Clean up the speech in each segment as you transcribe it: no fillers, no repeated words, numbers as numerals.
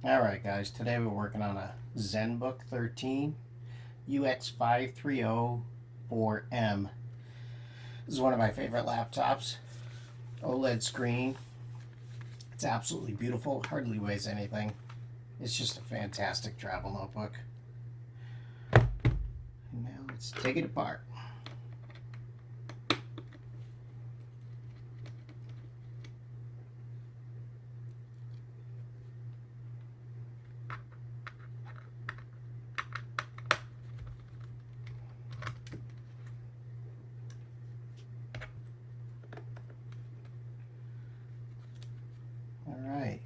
Alright guys, today we're working on a ZenBook 13 UX5304M. This is one of my favorite laptops. OLED screen. It's absolutely beautiful, hardly weighs anything. It's just a fantastic travel notebook. And now let's take it apart. Alright,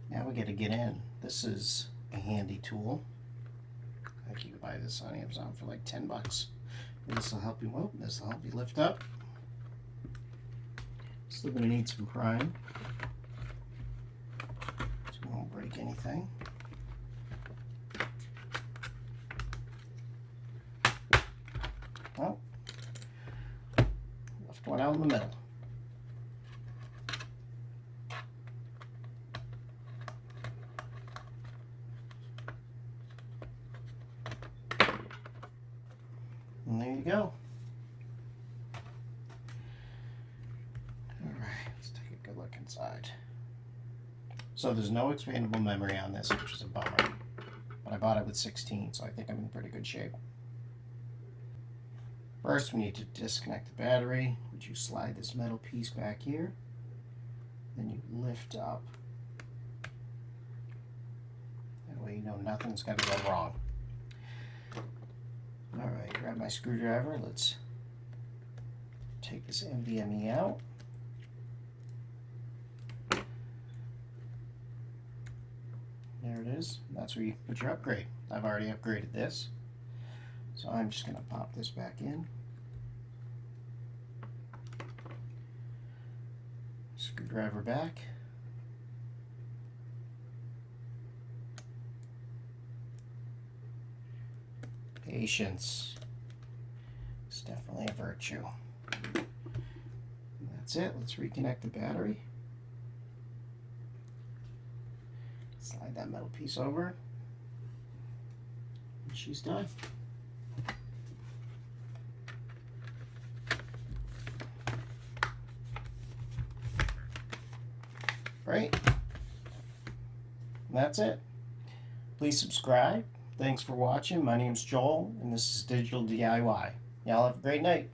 now we got to get in. This is a handy tool. I think you can buy this on Amazon for like 10 bucks. This will help you, this will help you lift up. Still going to need some prime, so it won't break anything. Well, left one out in the middle. And there you go. Alright, let's take a good look inside. So there's no expandable memory on this, which is a bummer. But I bought it with 16, so I think I'm in pretty good shape. First, we need to disconnect the battery, which you slide this metal piece back here. Then you lift up. That way you know nothing's going to go wrong. Alright, grab my screwdriver. Let's take this NVMe out. There it is. That's where you put your upgrade. I've already upgraded this. So I'm just going to pop this back in. Screwdriver back. Patience. It's definitely a virtue. And that's it. Let's reconnect the battery. Slide that metal piece over. And she's done. Right. And that's it. Please subscribe. Thanks for watching. My name's Joel, and this is Digital DIY. Y'all have a great night.